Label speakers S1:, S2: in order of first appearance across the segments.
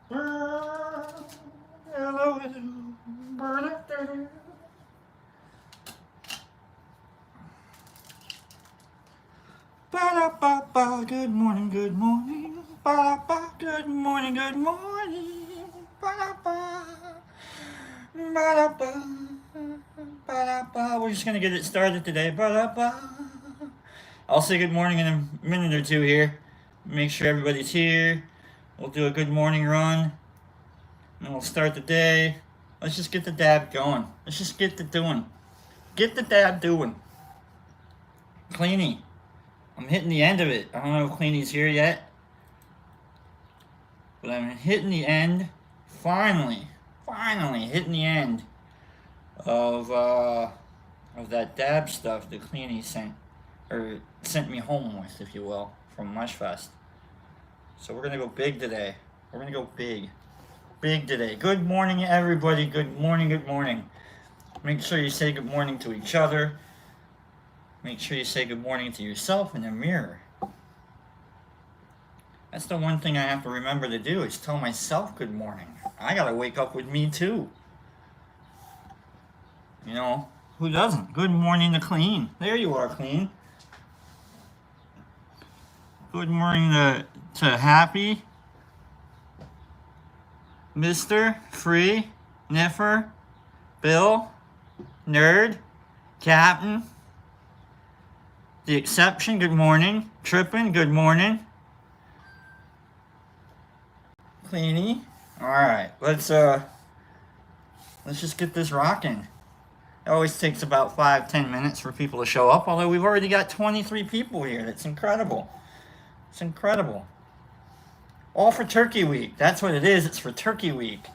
S1: Hello. Ba-da-ba-ba, good morning, good morning. Ba-da-ba, good morning, good morning. Ba-da-ba, ba-da-ba, ba-da-ba. We're just gonna get it started today. Ba-da-ba. I'll say good morning in a minute or two here. Make sure everybody's here. We'll do a good morning run. And we'll start the day. Let's just get the dab going. Let's just get the doing. Get the dab doing. Cleanie. I'm hitting the end of it. I don't know if Cleanie's here yet. But I'm hitting the end. Finally hitting the end of that dab stuff that Cleanie sent me home with, if you will, from Mushfest. So we're gonna go big today. We're gonna go big. Big today. Good morning, everybody. Good morning, good morning. Make sure you say good morning to each other. Make sure you say good morning to yourself in the mirror. That's the one thing I have to remember to do, is tell myself good morning. I gotta wake up with me too. You know, who doesn't? Good morning to Clean. There you are, Clean. Good morning to Happy, Mr. Free, Niffer, Bill, Nerd, Captain, The Exception, good morning. Trippin', good morning. Cleanie. Alright, let's just get this rocking. It always takes about 5-10 minutes for people to show up, although we've already got 23 people here. That's incredible. It's incredible. All for Turkey Week. That's what it is. It's for Turkey Week.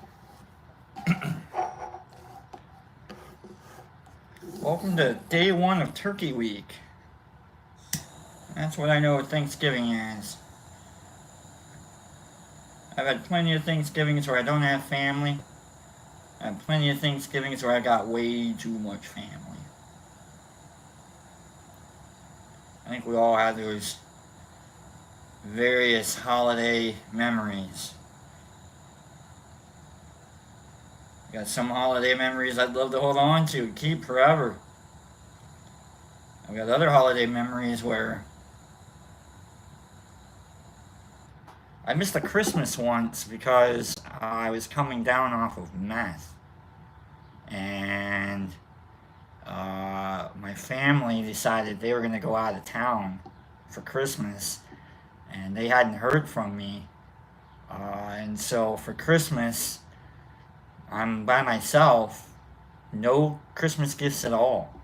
S1: Welcome to day one of Turkey Week. That's what I know what Thanksgiving is. I've had plenty of Thanksgivings where I don't have family. I have plenty of Thanksgivings where I got way too much family. I think we all have those various holiday memories. Got some holiday memories I'd love to hold on to, keep forever. I've got other holiday memories where I missed a Christmas once because I was coming down off of meth. And my family decided they were going to go out of town for Christmas. And they hadn't heard from me. And so for Christmas, I'm by myself. No Christmas gifts at all.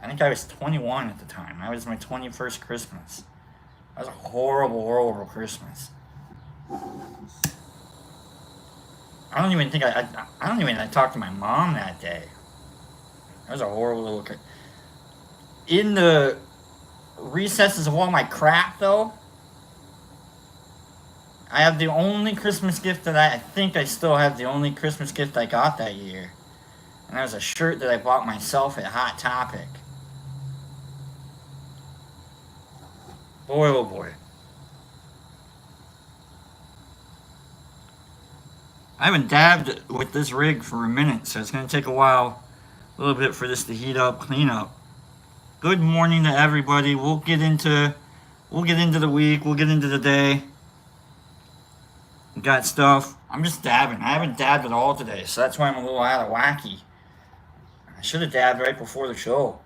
S1: I think I was 21 at the time. That was my 21st Christmas. That was a horrible, horrible Christmas. I don't even think I talked to my mom that day. That was a horrible little... In the recesses of all my crap, though, I have the only Christmas gift that I think I still have the only Christmas gift I got that year. And that was a shirt that I bought myself at Hot Topic. Boy, oh boy. I haven't dabbed with this rig for a minute, so it's going to take a while, a little bit for this to heat up, clean up. Good morning to everybody. We'll get into the week, we'll get into the day. Got stuff. I'm just dabbing. I haven't dabbed at all today, so that's why I'm a little out of wacky. I should have dabbed right before the show.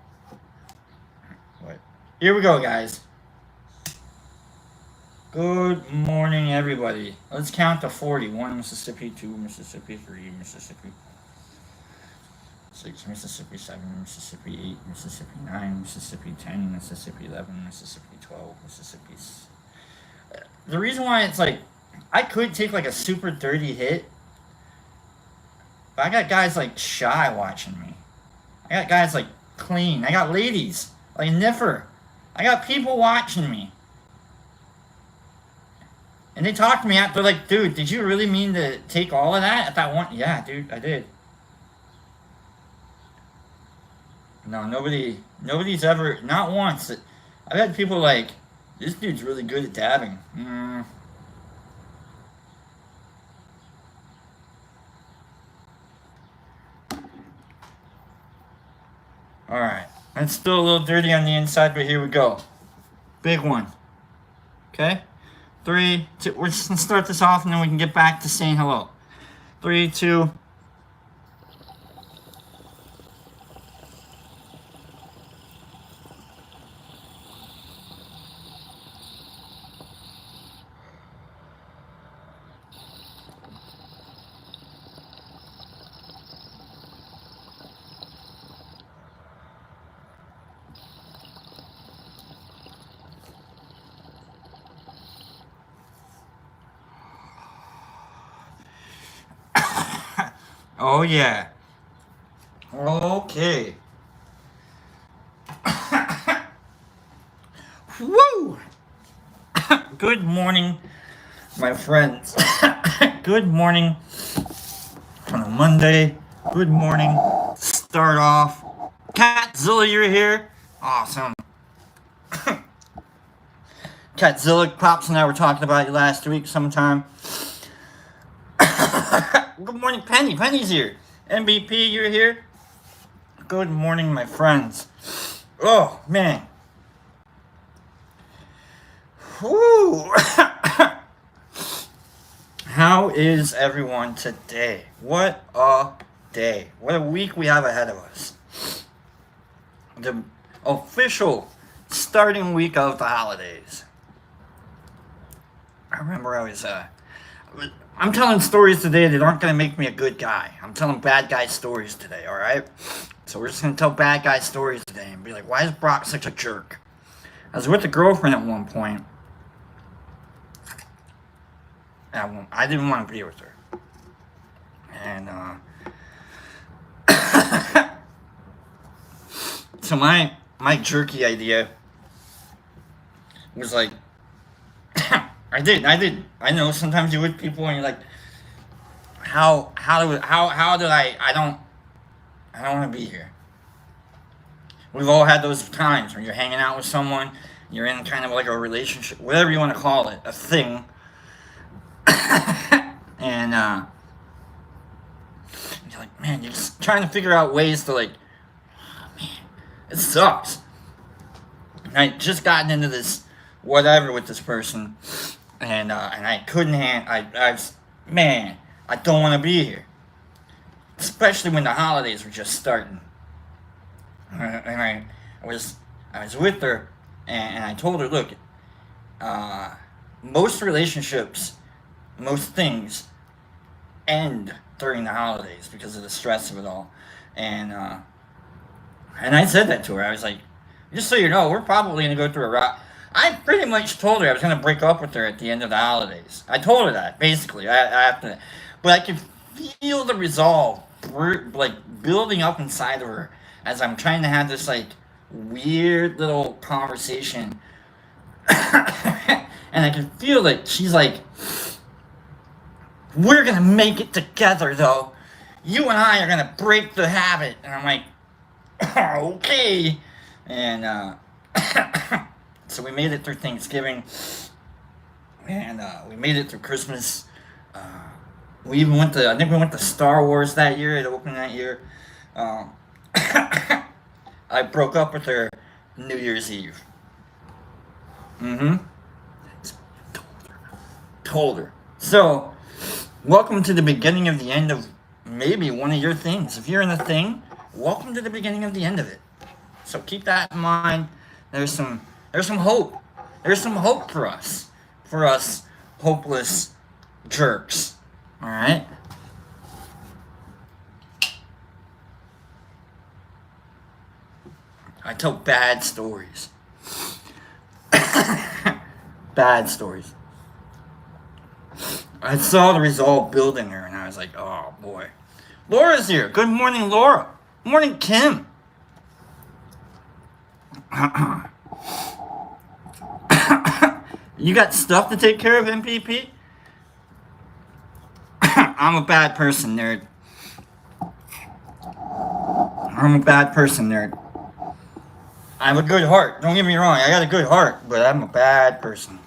S1: But here we go, guys. Good morning, everybody. Let's count to 40. 1 Mississippi, 2 Mississippi, 3 Mississippi, 6 Mississippi, 7 Mississippi, 8 Mississippi, 9 Mississippi, 10 Mississippi, 11 Mississippi, 12 Mississippi. The reason why it's like, I could take like a super dirty hit, but I got guys like Shy watching me. I got guys like Clean. I got ladies like Niffer. I got people watching me. And they talk to me out. They're like, dude, did you really mean to take all of that at that one? Yeah, dude, I did. No, nobody's ever, not once. I've had people like, this dude's really good at dabbing. Alright. It's still a little dirty on the inside, but here we go. Big one. Okay? 3, 2, we're just gonna start this off and then we can get back to saying hello. 3, 2. Oh yeah. Okay. Woo! Good morning, my friends. Good morning on a Monday. Good morning. Start off. Catzilla, you're here. Awesome. Catzilla, Pops and I were talking about you last week sometime. Good morning, Penny. Penny's here. MVP, you're here. Good morning, my friends. Oh, man. Whew. How is everyone today? What a day. What a week we have ahead of us. The official starting week of the holidays. I remember I'm telling stories today that aren't going to make me a good guy. I'm telling bad guy stories today, alright? So we're just going to tell bad guy stories today and be like, why is Brock such a jerk? I was with a girlfriend at one point. And I didn't want to be with her. And, so my jerky idea was like, I did. I know sometimes you're with people and you're like, how did I don't want to be here. We've all had those times when you're hanging out with someone, you're in kind of like a relationship, whatever you want to call it, a thing. And you're like, man, you're just trying to figure out ways to like, oh, man, it sucks. And I just gotten into this whatever with this person. And I couldn't I don't want to be here. Especially when the holidays were just starting. And I was with her, and I told her, look, most relationships, most things end during the holidays because of the stress of it all. And I said that to her. I was like, just so you know, we're probably going to go through a rock. I pretty much told her I was going to break up with her at the end of the holidays. I told her that, basically. But I could feel the resolve, like, building up inside of her as I'm trying to have this, like, weird little conversation. And I can feel that she's like, we're going to make it together, though. You and I are going to break the habit. And I'm like, okay. And, so we made it through Thanksgiving, and we made it through Christmas. We even went to Star Wars that year. It opened that year. I broke up with her New Year's Eve. Told her. So, welcome to the beginning of the end of maybe one of your things. If you're in a thing, welcome to the beginning of the end of it. So keep that in mind. There's some hope. There's some hope for us hopeless jerks. All right? I tell bad stories. Bad stories. I saw the resolve building her, and I was like, oh, boy. Laura's here. Good morning, Laura. Morning, Kim. You got stuff to take care of, MPP? I'm a bad person, nerd. I'm a bad person, nerd. I have a good heart. Don't get me wrong. I got a good heart, but I'm a bad person.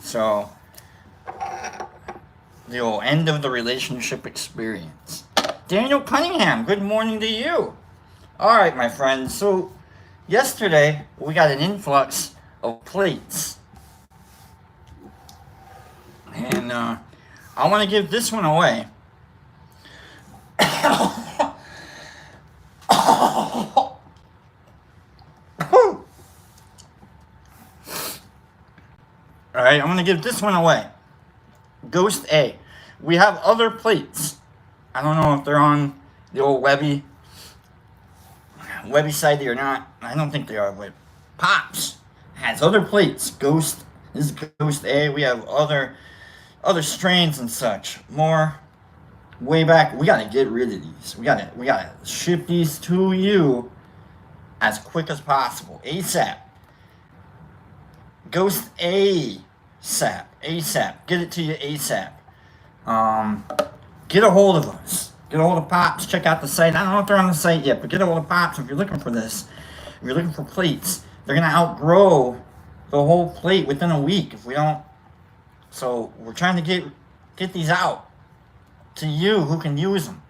S1: So, the old end of the relationship experience. Daniel Cunningham, good morning to you. All right, my friends. So, yesterday we got an influx of plates. And I want to give this one away. Alright, I'm going to give this one away. Ghost A. We have other plates. I don't know if they're on the old Webby site or not. I don't think they are, but Pops has other plates. Ghost, this is Ghost A. We have other strains and such. More way back. We got to get rid of these. We got to ship these to you as quick as possible. ASAP. Ghost ASAP. Get it to you ASAP. Get a hold of us. Get a hold of Pops. Check out the site. I don't know if they're on the site yet, but get a hold of Pops if you're looking for this. If you're looking for plates, they're going to outgrow the whole plate within a week if we don't. So we're trying to get these out to you who can use them.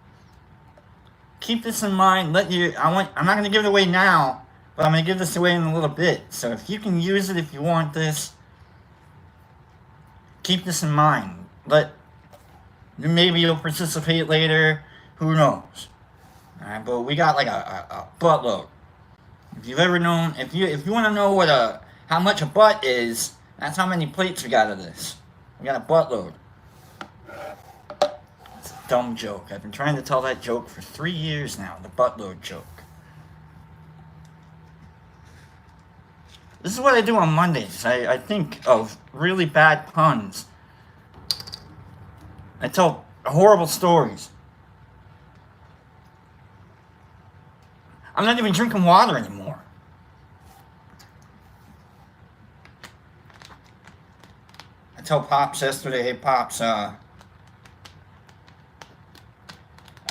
S1: Keep this in mind. I'm not going to give it away now, but I'm going to give this away in a little bit. So if you can use it, if you want this, keep this in mind. Maybe you'll participate later. Who knows? Alright, but we got like a buttload. If you've ever known, if you want to know how much a butt is, that's how many plates we got of this. We got a buttload. It's a dumb joke. I've been trying to tell that joke for 3 years now. The buttload joke. This is what I do on Mondays. I think of really bad puns. I tell horrible stories. I'm not even drinking water anymore. I told Pops yesterday, hey Pops, I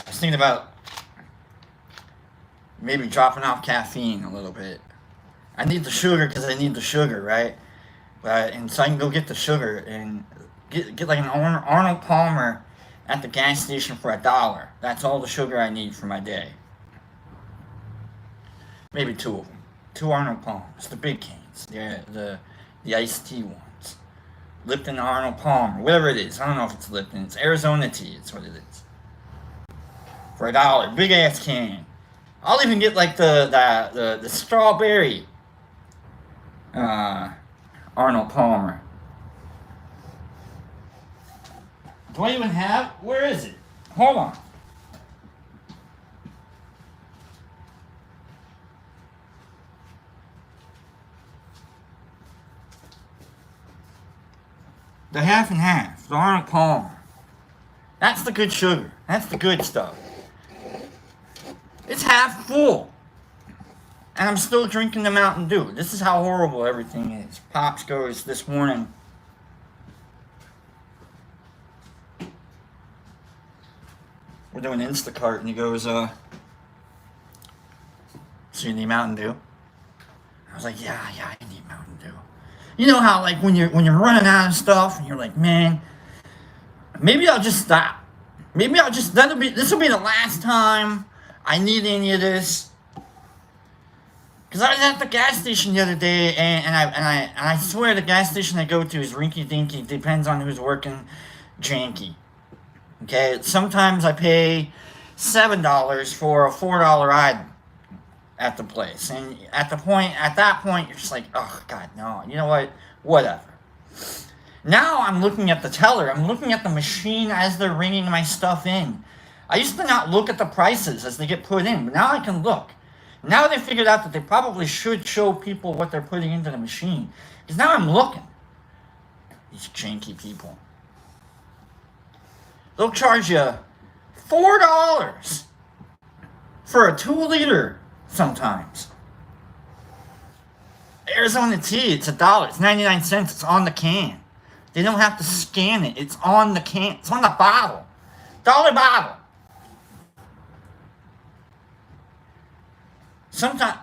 S1: was thinking about maybe dropping off caffeine a little bit. I need the sugar because I need the sugar, right? And so I can go get the sugar and get like an Arnold Palmer at the gas station for $1. That's all the sugar I need for my day. Maybe 2 of them. 2 Arnold Palmers, the big cans, the iced tea ones. Lipton Arnold Palmer, whatever it is. I don't know if it's Lipton. It's Arizona tea. It's what it is. For $1, big ass can. I'll even get like the strawberry Arnold Palmer. Do I even have? Where is it? Hold on. The half and half. The Arnold Palmer. That's the good sugar. That's the good stuff. It's half full. And I'm still drinking the Mountain Dew. This is how horrible everything is. Pops goes this morning. We're doing Instacart, and he goes, so you need Mountain Dew? I was like, yeah, I need Mountain Dew. You know how, like, when you're running out of stuff, and you're like, man, maybe I'll just stop. Maybe I'll just, this will be the last time I need any of this. Because I was at the gas station the other day, and I swear the gas station I go to is rinky-dinky, depends on who's working, janky. Okay, sometimes I pay $7 for a $4 item at the place. And at that point, you're just like, oh, God, no. You know what? Whatever. Now I'm looking at the teller. I'm looking at the machine as they're ringing my stuff in. I used to not look at the prices as they get put in, but now I can look. Now they figured out that they probably should show people what they're putting into the machine. Because now I'm looking. These janky people. They'll charge you $4 for a 2-liter sometimes. Arizona tea, it's $1. It's 99 cents. It's on the can. They don't have to scan it. It's on the can. It's on the bottle. $1 bottle. Sometimes,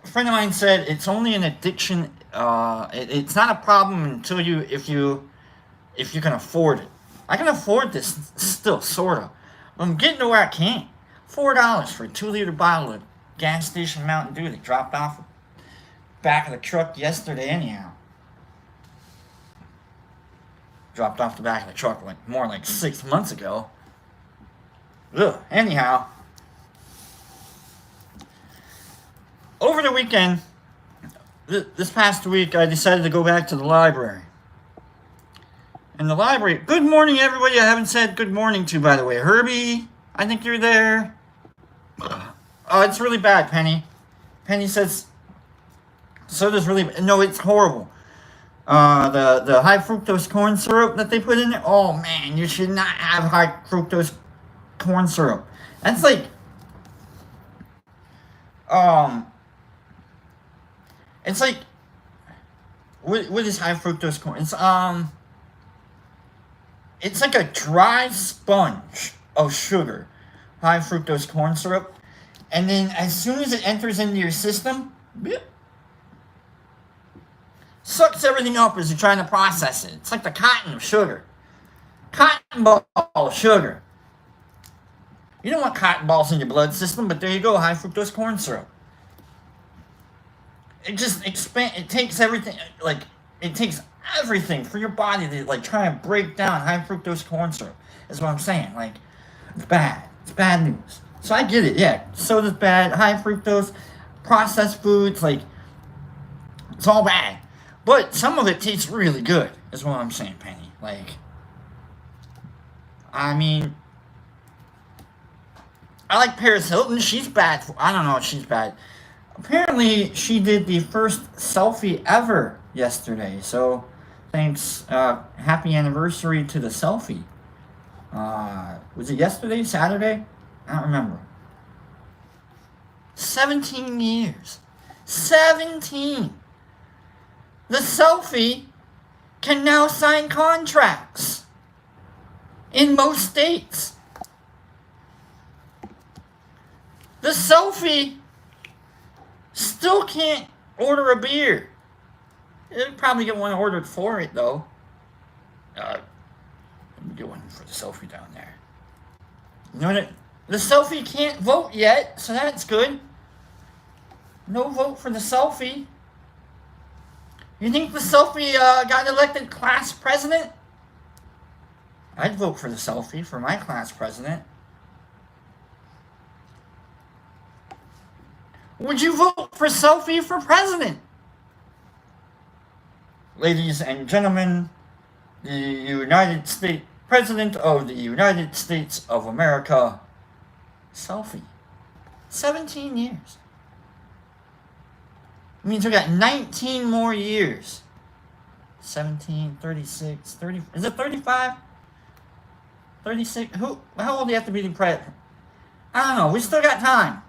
S1: a friend of mine said it's only an addiction. It's not a problem until if you can afford it. I can afford this still, sort of. I'm getting to where I can't. $4 for a 2-liter bottle of gas station Mountain Dew that dropped off the back of the truck yesterday anyhow. Dropped off the back of the truck more like 6 months ago. Ugh. Anyhow. Over the weekend, this past week, I decided to go back to the library. And the library... Good morning, everybody I haven't said good morning to, by the way. Herbie, I think you're there. Oh, it's really bad, Penny. Penny says... Soda's really... No, it's horrible. The high fructose corn syrup that they put in it. Oh, man, you should not have high fructose corn syrup. That's like... It's like... What is high fructose corn? It's like a dry sponge of sugar, high fructose corn syrup, and then as soon as it enters into your system, sucks everything up as you're trying to process it. It's like the cotton of sugar. Cotton ball of sugar. You don't want cotton balls in your blood system, but there you go, high fructose corn syrup. It just it takes everything, like, it takes everything for your body to, like, try and break down high fructose corn syrup. Is what I'm saying. Like, it's bad. It's bad news. So I get it, yeah. Soda's bad, high fructose, processed foods, like, it's all bad. But some of it tastes really good, is what I'm saying, Penny. Like, I mean, I like Paris Hilton. She's bad. I don't know if she's bad. Apparently, she did the first selfie ever yesterday. So, thanks. Happy anniversary to the selfie. Was it yesterday? Saturday? I don't remember. 17 years. 17. The selfie can now sign contracts in most states. The selfie still can't order a beer. It'll probably get one ordered for it, though. Let me get one for the selfie down there. You know what? The selfie can't vote yet, so that's good. No vote for the selfie. You think the selfie got elected class president? I'd vote for the selfie for my class president. Would you vote for selfie for president? Ladies and gentlemen, the United States President of the United States of America, selfie. 17 years. It means we got 19 more years. 17, 36, 30. Is it 35? 36? How old do you have to be the president? I don't know. We still got time.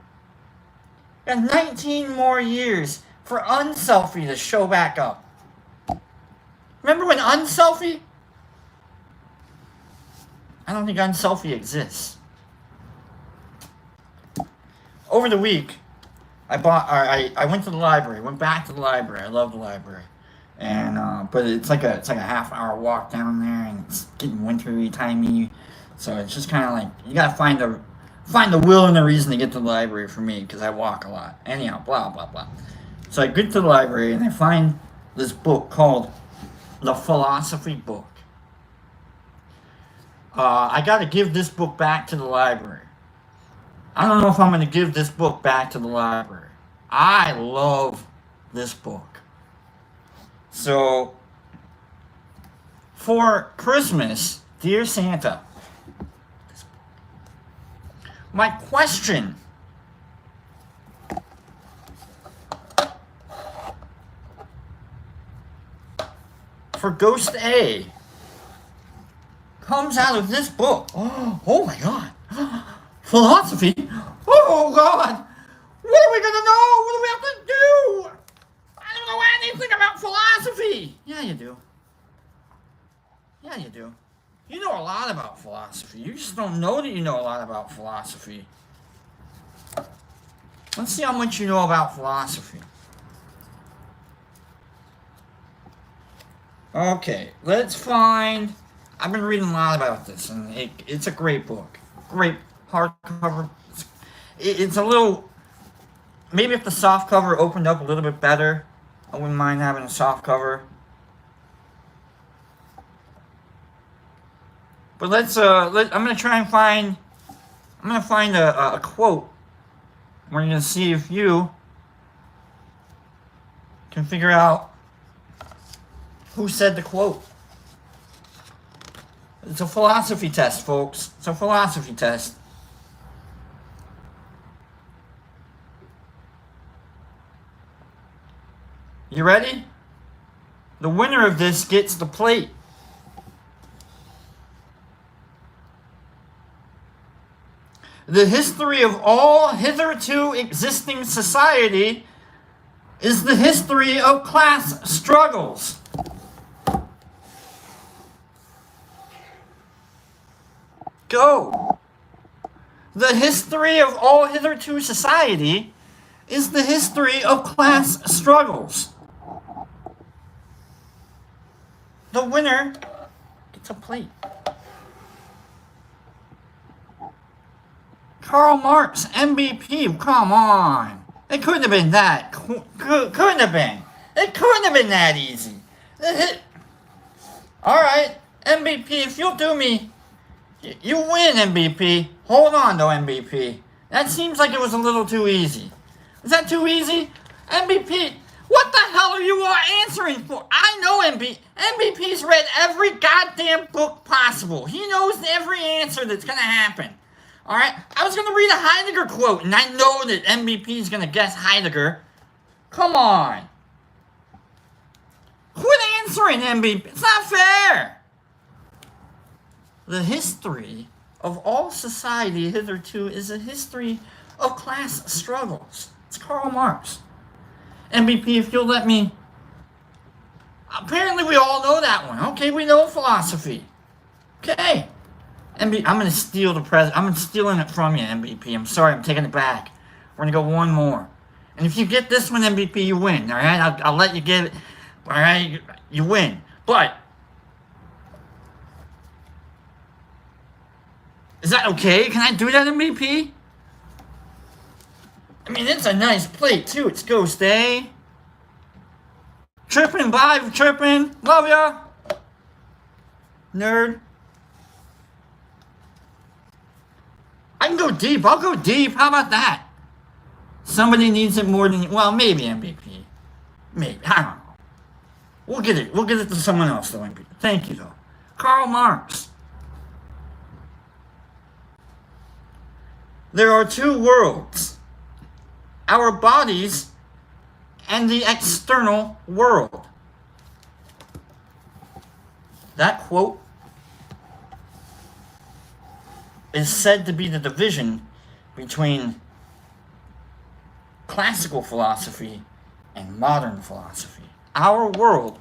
S1: We got 19 more years for unselfie to show back up. Remember when unselfie? I don't think unselfie exists. Over the week, I went to the library. Went back to the library. I love the library, and but it's like a half-hour walk down there, and it's getting wintry timey, so it's just kind of like you gotta find the will and the reason to get to the library for me because I walk a lot. Anyhow, blah blah blah. So I get to the library and I find this book called The Philosophy Book. I got to give this book back to the library. I don't know if I'm going to give this book back to the library. I love this book. So, for Christmas, dear Santa, my question for Ghost A comes out of this book. Oh my God. Philosophy? Oh God. What are we going to know? What do we have to do? I don't know anything about philosophy. Yeah, you do. Yeah, you do. You know a lot about philosophy. You just don't know that you know a lot about philosophy. Let's see how much you know about philosophy. Okay, let's find... I've been reading a lot about this, and it's a great book. Great hardcover. It's a little. Maybe if the soft cover opened up a little bit better, I wouldn't mind having a soft cover. But I'm gonna try and find. I'm gonna find a quote. We're gonna see if you can figure out who said the quote. It's a philosophy test, folks. It's a philosophy test. You ready? The winner of this gets the plate. The history of all hitherto existing society is the history of class struggles. Go. The history of all hitherto society is the history of class struggles. The winner gets a plate. Karl Marx, MVP, come on. It couldn't have been that. Couldn't have been. It couldn't have been that easy. Alright, MVP, if you'll do me, you win, MVP. Hold on, though, MVP. That seems like it was a little too easy. Is that too easy? MVP, what the hell are you all answering for? I know MVP's read every goddamn book possible. He knows every answer that's going to happen. Alright? I was going to read a Heidegger quote, and I know that MVP's going to guess Heidegger. Come on. Quit answering, MVP. It's not fair. The history of all society hitherto is a history of class struggles. It's Karl Marx. MVP, if you'll let me... Apparently we all know that one. Okay, we know philosophy. Okay. MVP, I'm going to steal I'm stealing it from you, MVP. I'm sorry, I'm taking it back. We're going to go one more. And if you get this one, MVP, you win. Alright? I'll let you get it. Alright? You win. But... Is that okay? Can I do that, MVP? I mean, it's a nice plate, too. It's Ghost Day. Tripping, bye, tripping. Love ya. Nerd. I can go deep. I'll go deep. How about that? Somebody needs it more than... Well, maybe MVP. Maybe. I don't know. We'll get it. We'll get it to someone else, though, MVP. Thank you, though. Karl Marx. There are two worlds. Our bodies and the external world. That quote is said to be the division between classical philosophy and modern philosophy. Our world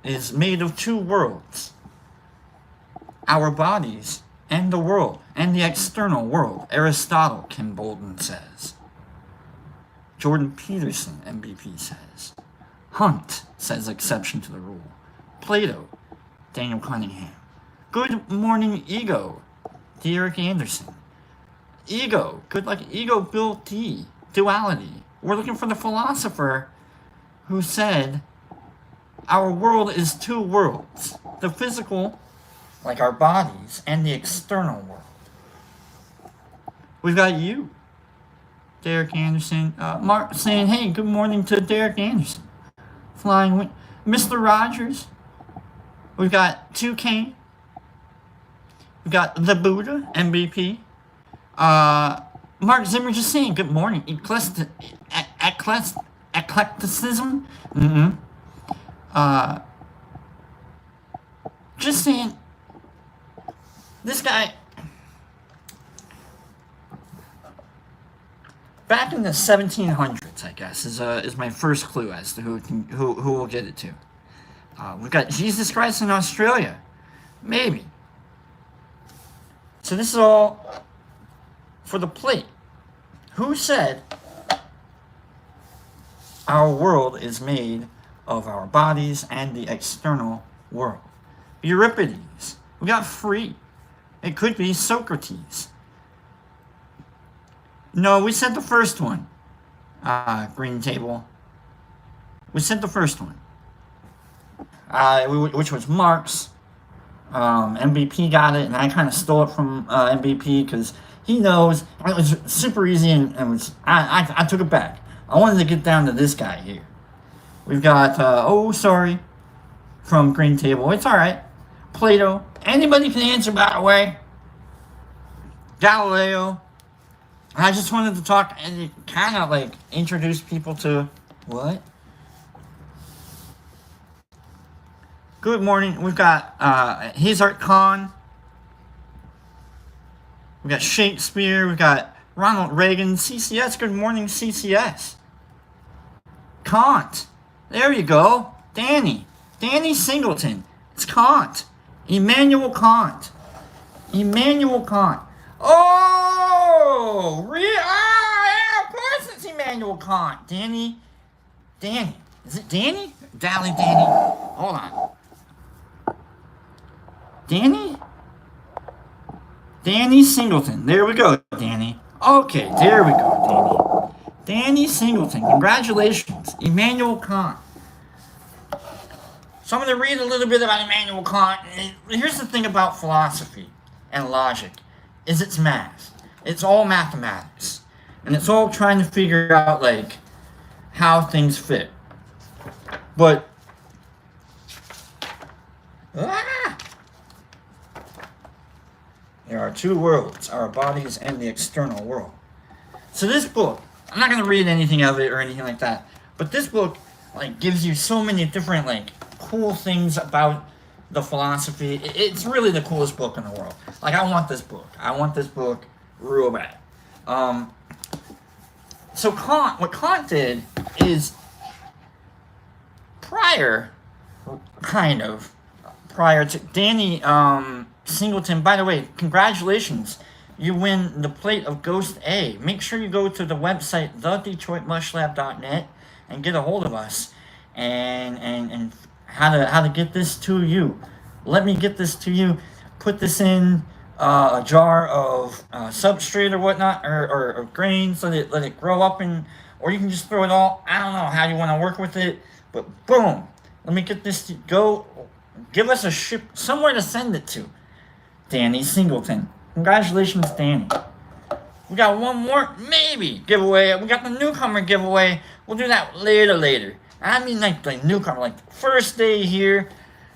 S1: is made of two worlds. Our bodies and the world, and the external world. Aristotle, Kim Bolton says. Jordan Peterson, MVP, says. Hunt says exception to the rule. Plato, Daniel Cunningham. Good morning, ego, Derek Anderson. Ego, good luck, ego Bill D. Duality. We're looking for the philosopher who said our world is two worlds. The physical, like our bodies, and the external world. We've got you, Derek Anderson. Mark saying, hey, good morning to Derek Anderson. Flying Mr. Rogers. We've got 2K. We've got the Buddha, MVP. Mark Zimmer just saying, good morning. Eclecticism. Just saying, this guy, back in the 1700s, I guess, is my first clue as to who will get it to. We've got Jesus Christ in Australia, maybe. So this is all for the plate. Who said our world is made of our bodies and the external world? Euripides. We got free. It could be Socrates. No, we said the first one. Green table. We said the first one. Which was Marx. MVP got it, and I kind of stole it from MVP because he knows it was super easy, and it was I took it back. I wanted to get down to this guy here. We've got from Green Table. It's all right. Plato. Anybody can answer, by the way. Galileo. I just wanted to talk and kind of like introduce people to what? Good morning. We've got Hazard Khan. We've got Shakespeare. We've got Ronald Reagan. CCS. Good morning, CCS. Kant. There you go. Danny Singleton. It's Kant. Immanuel Kant. Oh, yeah, of course it's Immanuel Kant. Danny. Is it Danny? Danny. Hold on. Danny Singleton. There we go, Danny. Okay, there we go, Danny Singleton. Congratulations. Immanuel Kant. So I'm going to read a little bit about Immanuel Kant. Here's the thing about philosophy and logic, is it's math. It's all mathematics. And it's all trying to figure out, like, how things fit. But, there are two worlds, our bodies and the external world. So this book, I'm not going to read anything of it or anything like that, but this book, like, gives you so many different, like, cool things about the philosophy. It's really the coolest book in the world. Like, I want this book real bad. So what Kant did is prior to Danny Singleton. By the way, congratulations. You win the plate of Ghost A. Make sure you go to the website, thedetroitmushlab.net, and get a hold of us and how to get this to you. Let me get this to you. Put this in a jar of substrate or whatnot, or grains. Let it grow up, or you can just throw it all. I don't know how you want to work with it, but boom. Let me get this to go. Give us a ship somewhere to send it to. Danny Singleton. Congratulations, Danny. We got one more, maybe, giveaway. We got the newcomer giveaway. We'll do that later. I mean, like the newcomer, like the first day here,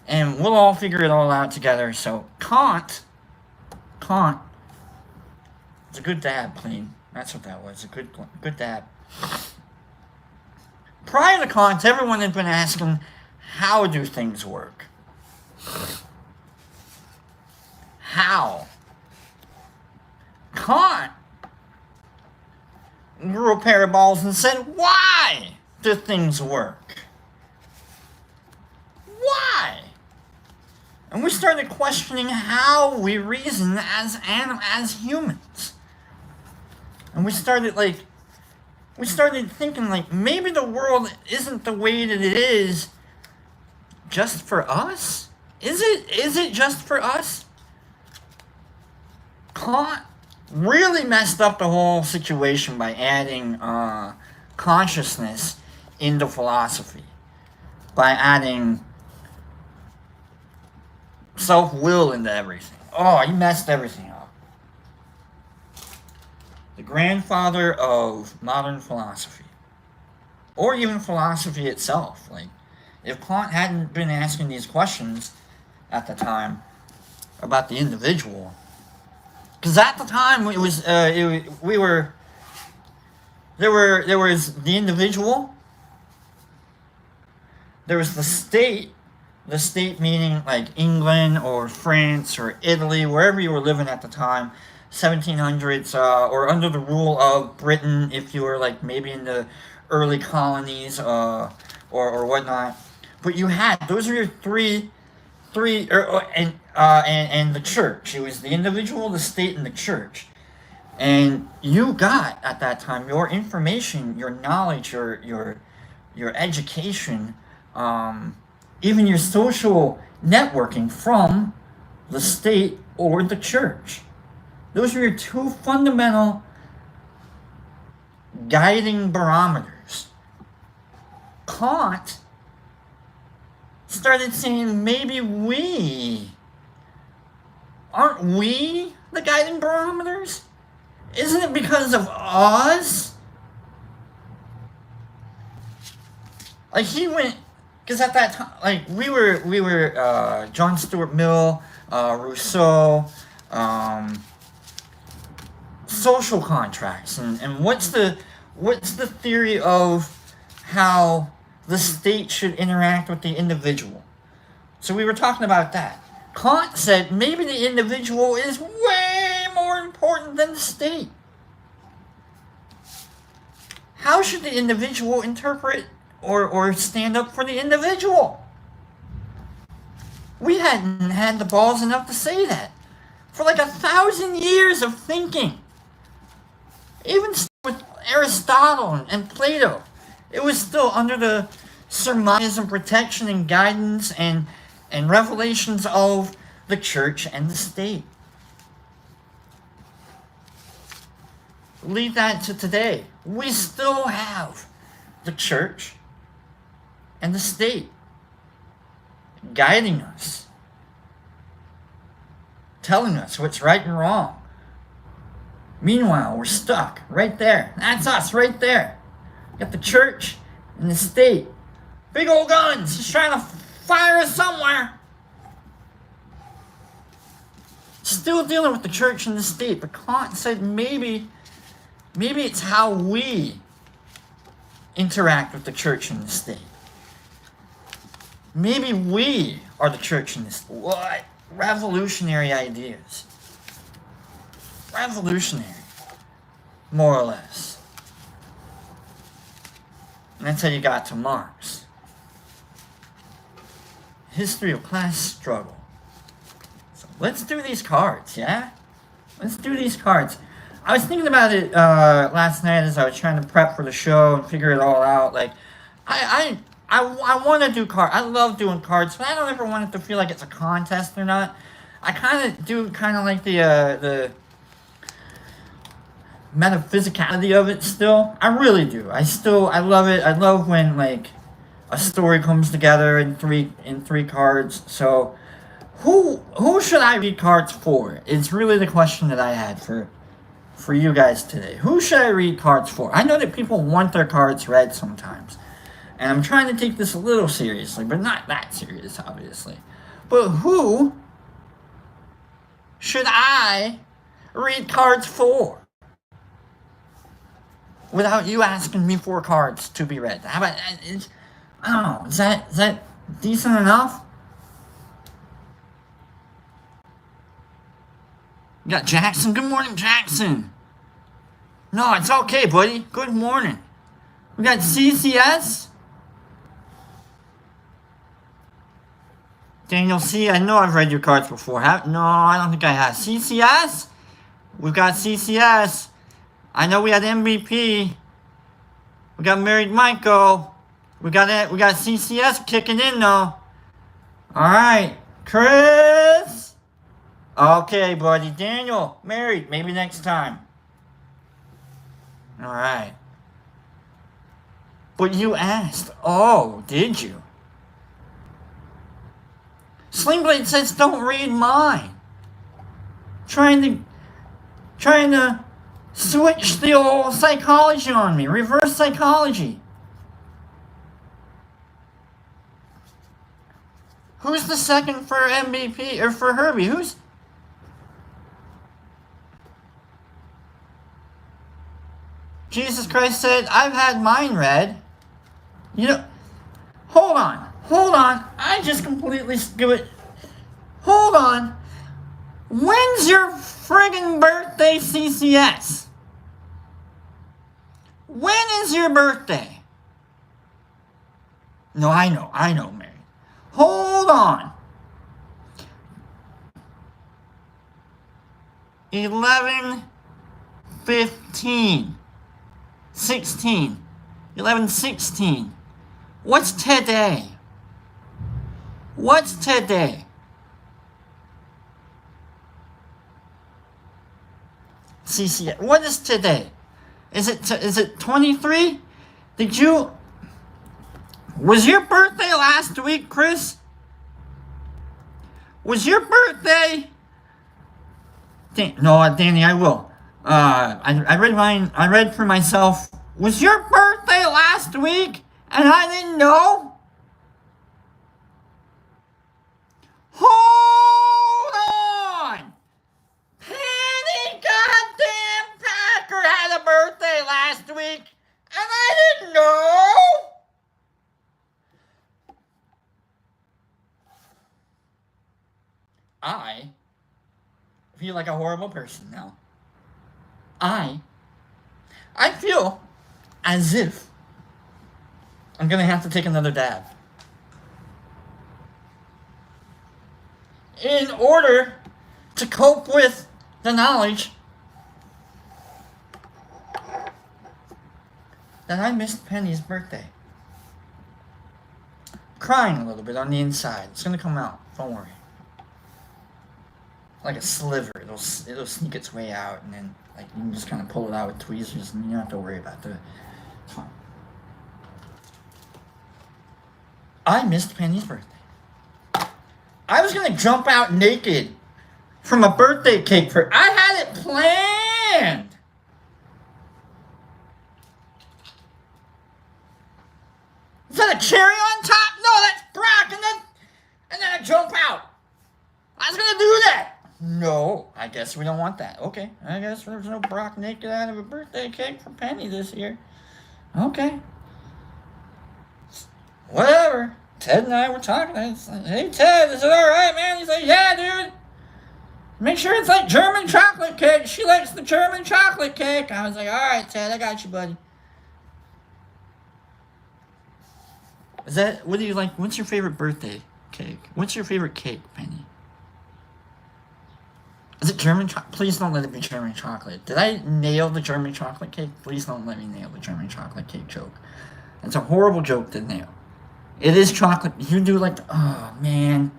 S1: and we'll all figure it all out together. So, Kant, it's a good dab, clean. That's what that was, a good dab. Prior to Kant, everyone had been asking, how do things work? How? Kant grew a pair of balls and said, why do things work? Why? And we started questioning how we reason as humans. And we started thinking, like, maybe the world isn't the way that it is just for us? Is it just for us? Kant really messed up the whole situation by adding consciousness into philosophy. By adding self-will into everything. Oh, he messed everything up. The grandfather of modern philosophy. Or even philosophy itself. Like, if Kant hadn't been asking these questions at the time about the individual, because at the time it was there was the individual, there was the state meaning like England or France or Italy, wherever you were living at the time, 1700s, or under the rule of Britain if you were like maybe in the early colonies or whatnot. But you had, those are your three and the church. It was the individual, the state, and the church. And you got at that time your information, your knowledge, your education, even your social networking from the state or the church. Those are your two fundamental guiding barometers. Kant started saying, maybe aren't we the guiding barometers? Isn't it because of us? Like he went, because at that time, like we were John Stuart Mill, Rousseau, social contracts, and what's the theory of how the state should interact with the individual? So we were talking about that. Kant said maybe the individual is way more important than the state. How should the individual interpret or stand up for the individual? We hadn't had the balls enough to say that for like 1,000 years of thinking. Even with Aristotle and Plato, it was still under the surmise and protection and guidance and revelations of the church and the state. Leave that to today. We still have the church and the state guiding us, telling us what's right and wrong. Meanwhile, we're stuck right there. That's us right there. Got the church and the state. Big old guns just trying to fire us somewhere. Still dealing with the church and the state. But Kant said maybe it's how we interact with the church and the state. Maybe we are the church and the state. What? Revolutionary ideas. Revolutionary. More or less. And that's how you got to Marx. History of class struggle. So let's do these cards, yeah? Let's do these cards. I was thinking about it last night as I was trying to prep for the show and figure it all out. Like, I want to do cards. I love doing cards, but I don't ever want it to feel like it's a contest or not. I kind of do like the metaphysicality of it still. I really do. I love it. I love when like a story comes together in three cards. So who should I read cards for? It's really the question that I had for you guys today. Who should I read cards for? I know that people want their cards read sometimes. And I'm trying to take this a little seriously, but not that serious, obviously. But who should I read cards for? Without you asking me for cards to be read. How about, I don't know, is that decent enough? You got Jackson. Good morning, Jackson. No, it's okay, buddy. Good morning. We got CCS. Daniel C., I know I've read your cards before. No, I don't think I have. CCS? We've got CCS. I know we had MVP. We got Married Michael. We got CCS kicking in, though. Alright. Chris? Okay, buddy. Daniel, married. Maybe next time. Alright. But you asked. Oh, did you? Slingblade says don't read mine. Trying to switch the old psychology on me. Reverse psychology. Who's the second for MVP or for Herbie? Who's Jesus Christ said, I've had mine read. You know, hold on. I just completely skip it. Hold on. When's your friggin' birthday, CCS? When is your birthday? No, I know, Mary. Hold on. 11, 15, 16, 11, 16. What's today? CC, what is today? Is it 23? Was your birthday last week, Chris? Was your birthday? No, Danny, I will. I read for myself. Was your birthday last week and I didn't know? Hold on! Penny goddamn Packer had a birthday last week and I didn't know? I feel like a horrible person now. I feel as if I'm gonna have to take another dab. In order to cope with the knowledge that I missed Penny's birthday. Crying a little bit on the inside. It's gonna come out, don't worry. Like a sliver, it'll sneak its way out, and then like you can just kind of pull it out with tweezers, and you don't have to worry about it. It's fine. I missed Penny's birthday. I was gonna jump out naked from a birthday cake for. I had it planned. Is that a cherry on top? No, that's Brock, and then I jump out. I was gonna do that. No, I guess we don't want that. Okay, I guess there's no Brock naked out of a birthday cake for Penny this year. Okay. Whatever. Ted and I were talking. I was like, hey, Ted, is it all right, man? He's like, yeah, dude. Make sure it's like German chocolate cake. She likes the German chocolate cake. I was like, all right, Ted, I got you, buddy. What do you like? What's your favorite birthday cake? What's your favorite cake, Penny? Is it German chocolate? Please don't let it be German chocolate. Did I nail the German chocolate cake? Please don't let me nail the German chocolate cake joke. It's a horrible joke to nail. It is chocolate. You do like, oh man.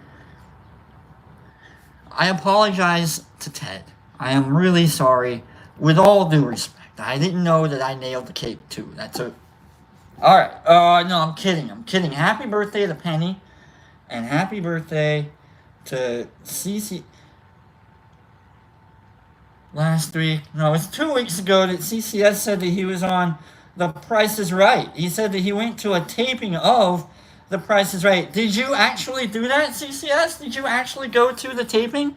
S1: I apologize to Ted. I am really sorry. With all due respect. I didn't know that I nailed the cake too. That's a... Alright. No, I'm kidding. Happy birthday to Penny. And happy birthday to Cece. Last week, no, it was 2 weeks ago that CCS said that he was on The Price is Right. He said that he went to a taping of The Price is Right. Did you actually do that, CCS? Did you actually go to the taping?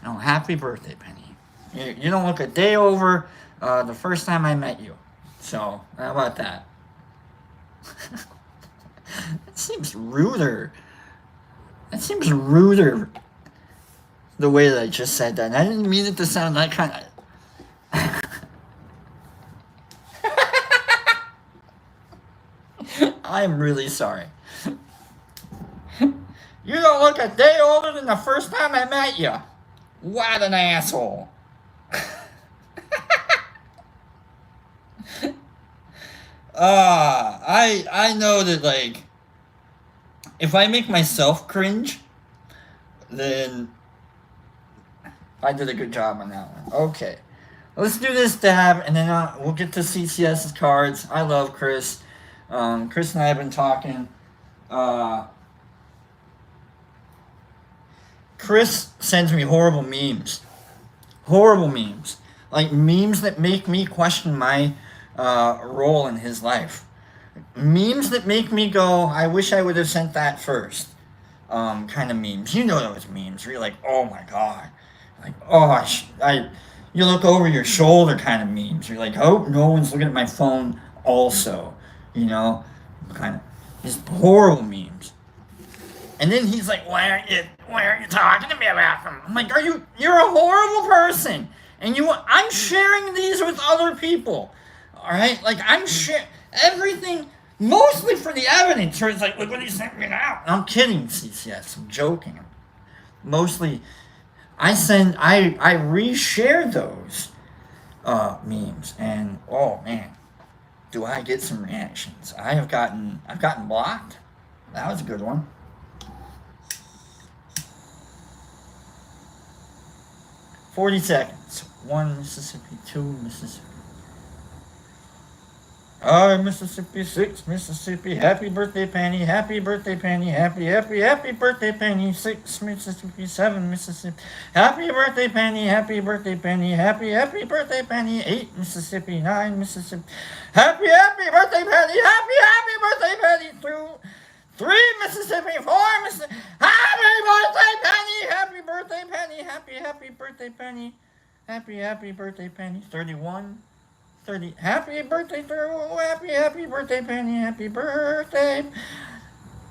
S1: Oh, happy birthday, Penny. You don't look a day over the first time I met you. So, how about that? That seems ruder. The way that I just said that. And I didn't mean it to sound that kind of... I'm really sorry. You don't look a day older than the first time I met you. What an asshole. I know that, like, if I make myself cringe, then I did a good job on that one. Okay. Let's do this dab, and then we'll get to CCS's cards. I love Chris. Chris and I have been talking. Chris sends me horrible memes. Like memes that make me question my role in his life. Memes that make me go, I wish I would have sent that first. Kind of memes. You know those memes where you're like, oh my god. Like, oh, you look over your shoulder kind of memes. You're like, oh, no one's looking at my phone also. You know? Kind of. Just horrible memes. And then he's like, why aren't you talking to me about them? I'm like, you're a horrible person. And I'm sharing these with other people. Alright? Like, I'm sharing everything, mostly for the evidence. Or it's like, look what he sent me now. I'm kidding, CCS. I'm joking. Mostly... I reshare those memes, and oh man, do I get some reactions. I've gotten blocked. That was a good one. 40 seconds. 1 Mississippi, 2 Mississippi. Mississippi, 6 Mississippi, happy birthday Penny, happy birthday Penny, happy birthday Penny, 6 Mississippi, 7 Mississippi, happy birthday Penny, happy birthday Penny, happy birthday Penny, 8 Mississippi, 9 Mississippi, happy birthday Penny, happy birthday Penny, 3 Mississippi, 4 Mississippi, happy birthday Penny, happy birthday Penny, happy birthday Penny, happy birthday Penny, 31. 30. Happy birthday, happy birthday, Penny, happy birthday.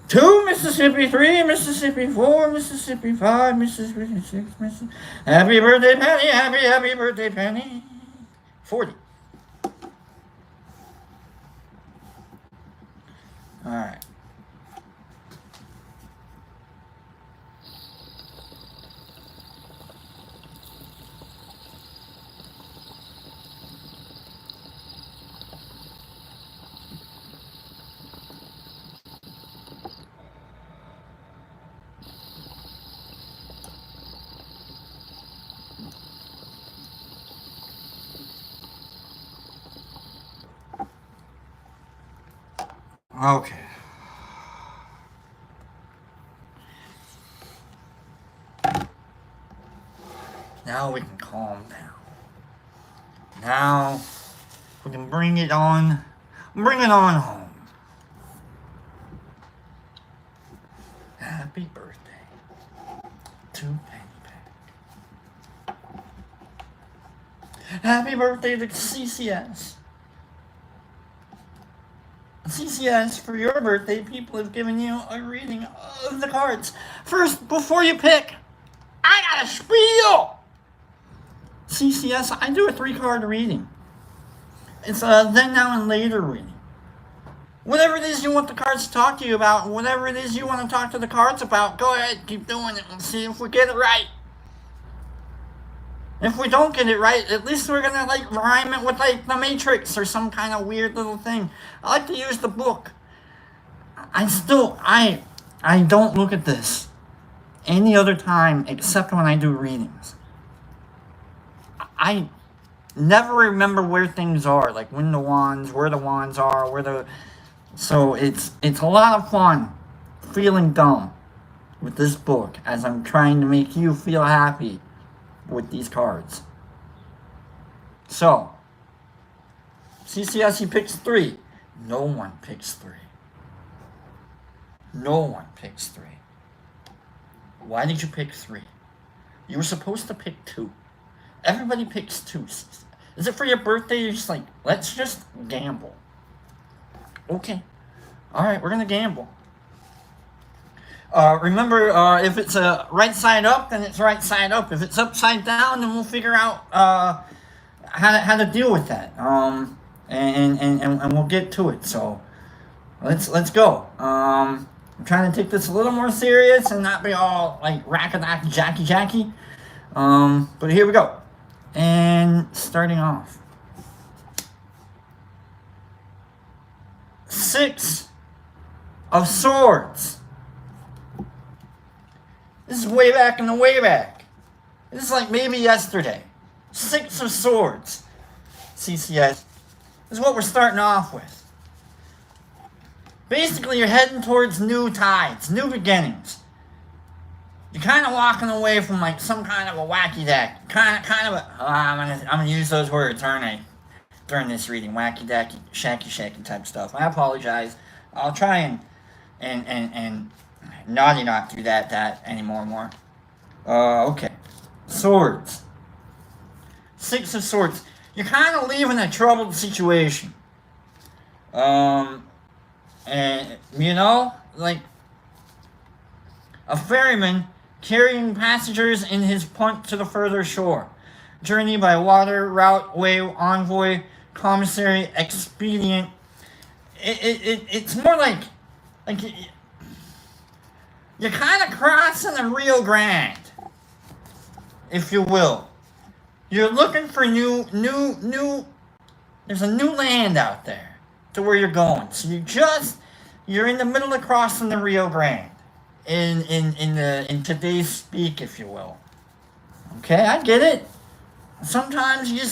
S1: 2 Mississippi, 3 Mississippi, 4 Mississippi, 5 Mississippi, 6 Mississippi. Happy birthday, Penny, happy birthday, Penny. 40. All right. Okay. Now we can calm down. Now we can bring it on home. Happy birthday to Penny Pack. Happy birthday to CCS. CCS, for your birthday, people have given you a reading of the cards. First, before you pick, I got a spiel! CCS, I do a 3-card reading. It's a then, now, and later reading. Whatever it is you want the cards to talk to you about, whatever it is you want to talk to the cards about, go ahead, keep doing it and see if we get it right. If we don't get it right, at least we're gonna rhyme it with the Matrix or some kind of weird little thing. I like to use the book. I don't look at this any other time except when I do readings. I never remember where things are, like when the wands, where the wands are, so it's a lot of fun feeling dumb with this book as I'm trying to make you feel happy with these cards. So, CCS, picks 3. No one picks 3. No one picks 3. Why did you pick 3? You were supposed to pick 2. Everybody picks 2. Is it for your birthday? You're just let's just gamble. Okay. Alright, we're gonna gamble. Remember, if it's right side up, then it's right side up. If it's upside down, then we'll figure out how to deal with that. And we'll get to it. So let's go. I'm trying to take this a little more serious and not be all rackadacky jacky. But here we go. And starting off, 6 of Swords. This is way back in the way back. This is maybe yesterday. 6 of Swords. CCS. This is what we're starting off with. Basically, you're heading towards new tides, new beginnings. You're kind of walking away from some kind of a wacky deck. Kind of a... I'm gonna use those words, aren't I? During this reading. Wacky decky, shacky type stuff. I apologize. I'll try and naughty not do that anymore. Okay. Swords. 6 of Swords. You're kind of leaving a troubled situation. And, a ferryman carrying passengers in his punt to the further shore. Journey by water, route, way, envoy, commissary, expedient. It's more like you're kind of crossing the Rio Grande, if you will. You're looking for new. There's a new land out there to where you're going. So you're in the middle of crossing the Rio Grande, in today's speak, if you will. Okay, I get it. sometimes you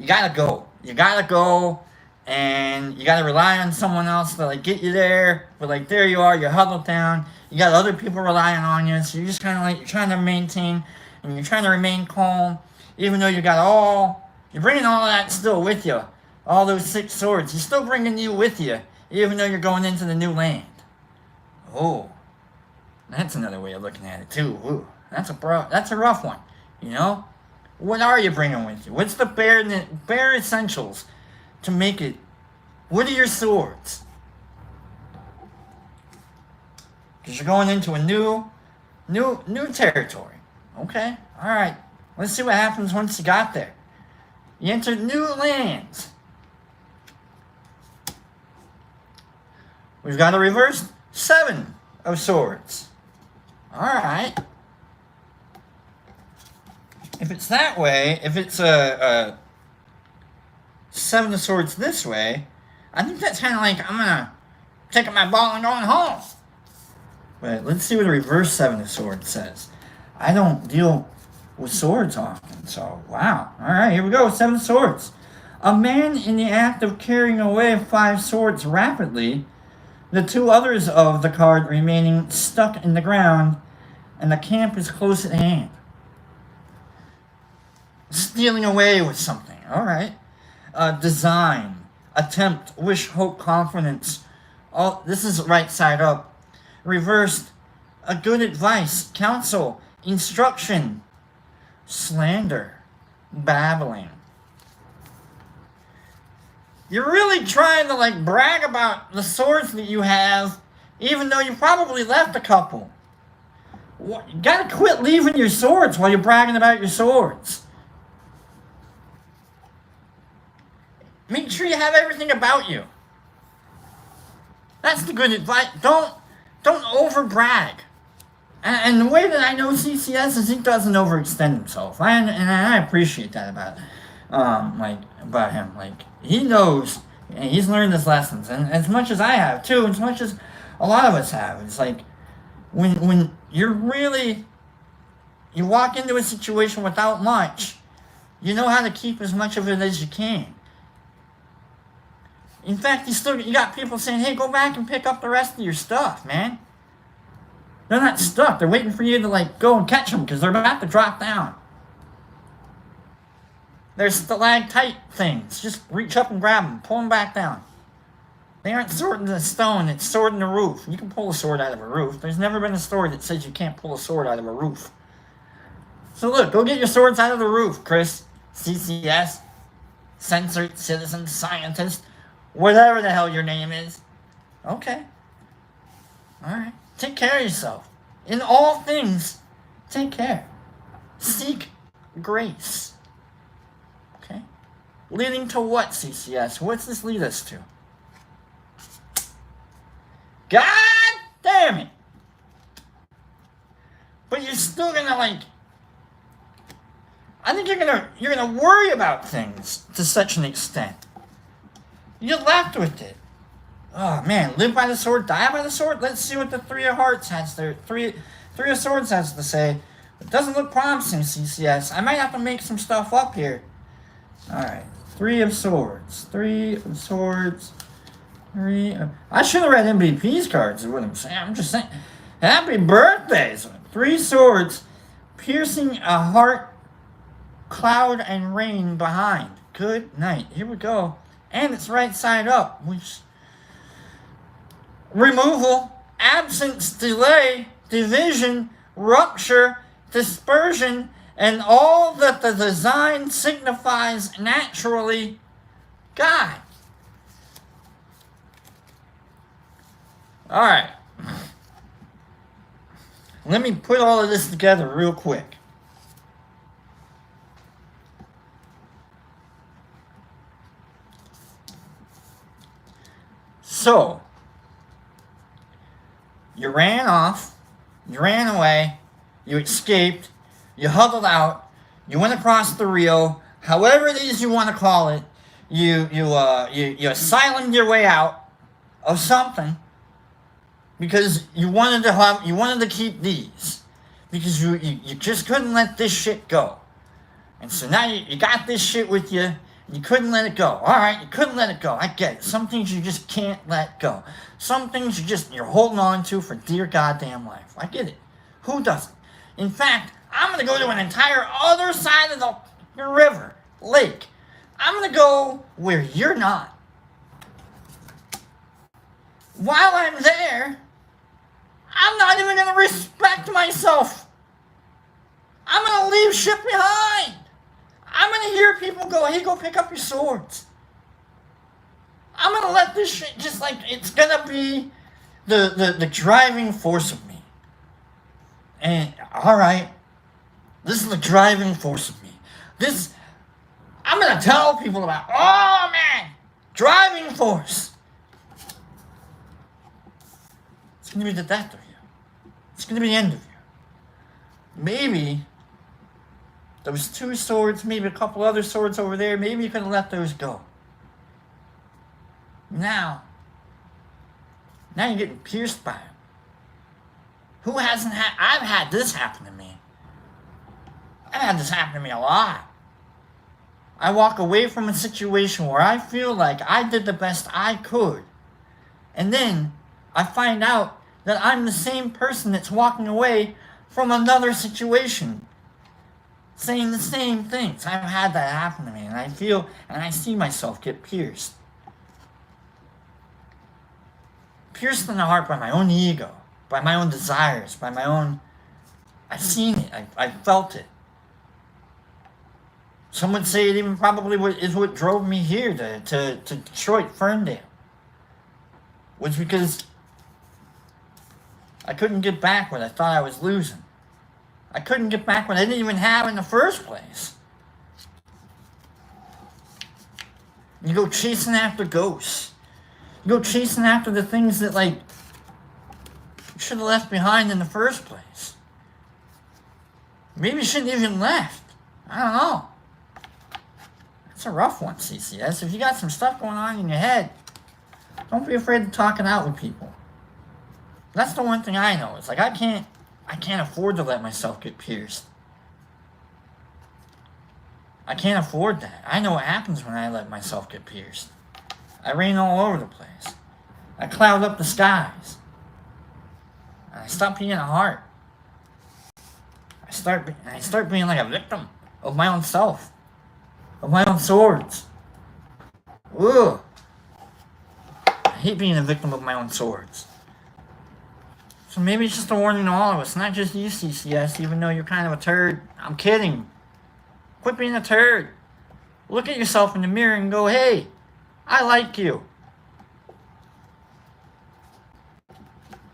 S1: gotta go. You gotta go, and you gotta rely on someone else to like get you there. But like there you are, you're huddled down. You got other people relying on you, so you're just kind of like you're trying to maintain and you're trying to remain calm, even though you're bringing all of that still with you. All those 6 swords, you're still bringing you with you, even though you're going into the new land. Oh, that's another way of looking at it too. Ooh, that's a rough one. You know, what are you bringing with you? What's the bare essentials to make it? What are your swords? Because you're going into a new territory. Okay, all right. Let's see what happens once you got there. You enter new lands. We've got a reverse 7 of swords. Alright. If it's that way, if it's a 7 of swords this way, I think that's kind of like, I'm going to take my ball and going home. But let's see what the reverse 7 of swords says. I don't deal with swords often, so wow. Alright, here we go, 7 of swords. A man in the act of carrying away 5 swords rapidly, the 2 others of the card remaining stuck in the ground, and the camp is close at hand. Stealing away with something. Alright. Design. Attempt. Wish, hope, confidence. All this is right side up. Reversed. A good advice. Counsel. Instruction. Slander. Babbling. You're really trying to like brag about the swords that you have, even though you probably left a couple. You gotta quit leaving your swords while you're bragging about your swords. Make sure you have everything about you. That's the good advice. Don't over brag. And the way that I know CCS is he doesn't overextend himself. And I appreciate that about about him. Like he knows, and he's learned his lessons, and as much as I have too, as much as a lot of us have. It's like when you walk into a situation without much, you know how to keep as much of it as you can. In fact, you got people saying, "Hey, go back and pick up the rest of your stuff, man." They're not stuck. They're waiting for you to like go and catch them because they're about to drop down. They're stalactite things. Just reach up and grab them. Pull them back down. They aren't sword in the stone. It's sword in the roof. You can pull a sword out of a roof. There's never been a story that says you can't pull a sword out of a roof. So look, go get your swords out of the roof, Chris. CCS. Censored Citizen Scientist. Whatever the hell your name is. Okay. Alright. Take care of yourself. In all things, take care. Seek grace. Okay? Leading to what, CCS? What's this lead us to? God damn it! But you're still gonna like... I think you're gonna worry about things to such an extent. You're left with it. Oh man, live by the sword, die by the sword. Let's see what the 3 of Hearts has there. Three of Swords has to say. It doesn't look promising, CCS. I might have to make some stuff up here. Alright. 3 of Swords. 3 of Swords. I should have read MVP's cards, is what I'm saying. I'm just saying. Happy birthdays! 3 swords. Piercing a heart, cloud, and rain behind. Good night. Here we go. And it's right side up, which... Removal, absence, delay, division, rupture, dispersion, and all that the design signifies naturally. God. Alright. Let me put all of this together real quick. So, you ran off, you ran away, you escaped, you huddled out, you went across the Rio, however it is you want to call it, you asylum'd your way out of something because you wanted to keep these because you just couldn't let this shit go. And so now you got this shit with you. You couldn't let it go. Alright, you couldn't let it go. I get it. Some things you just can't let go. Some things you're holding on to for dear goddamn life. I get it. Who doesn't? In fact, I'm going to go to an entire other side of the river, lake. I'm going to go where you're not. While I'm there, I'm not even going to respect myself. I'm going to leave shit behind. I'm going to hear people go, hey, go pick up your swords. I'm going to let this shit just like, it's going to be the driving force of me. And, alright, this is the driving force of me. I'm going to tell people about, oh man, driving force. It's going to be the death of you. It's going to be the end of you. Maybe those 2 swords, maybe a couple other swords over there, maybe you could have let those go. Now you're getting pierced by them. Who hasn't had... I've had this happen to me. I've had this happen to me a lot. I walk away from a situation where I feel like I did the best I could. And then I find out that I'm the same person that's walking away from another situation, saying the same things. I've had that happen to me, and I feel and I see myself get pierced. Pierced in the heart by my own ego, by my own desires, by my own... I've seen it. I felt it. Some would say it even probably is what drove me here to Detroit, Ferndale. Was because I couldn't get back what I thought I was losing. I couldn't get back what I didn't even have in the first place. You go chasing after ghosts. You go chasing after the things that, like, you should have left behind in the first place. Maybe you shouldn't have even left. I don't know. It's a rough one, CCS. If you got some stuff going on in your head, don't be afraid to talk it out with people. That's the one thing I know. It's like I can't afford to let myself get pierced. I can't afford that. I know what happens when I let myself get pierced. I rain all over the place. I cloud up the skies. And I stop being a heart. I start being like a victim of my own self. Of my own swords. Ugh. I hate being a victim of my own swords. So maybe it's just a warning to all of us, not just you, CCS, even though you're kind of a turd. I'm kidding. Quit being a turd. Look at yourself in the mirror and go, hey, I like you.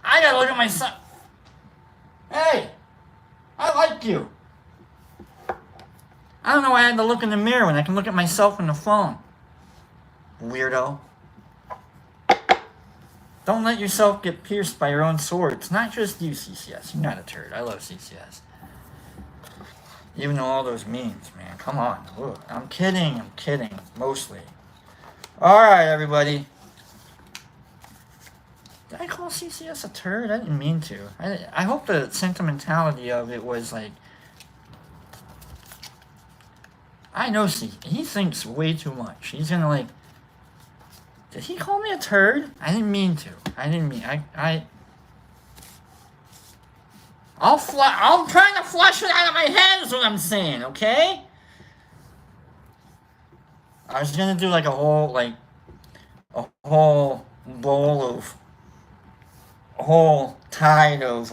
S1: I gotta look at myself. Hey, I like you. I don't know why I had to look in the mirror when I can look at myself in the phone. Weirdo. Don't let yourself get pierced by your own sword. It's not just you, CCS. You're not a turd. I love CCS. Even though all those memes, man. Come on. Ugh. I'm kidding. Mostly. Alright, everybody. Did I call CCS a turd? I didn't mean to. I hope the sentimentality of it was like... I know he thinks way too much. He's gonna like... Did he call me a turd? I didn't mean to. I'm trying to flush it out of my head is what I'm saying, okay? I was gonna do like a whole bowl of... A whole tide of,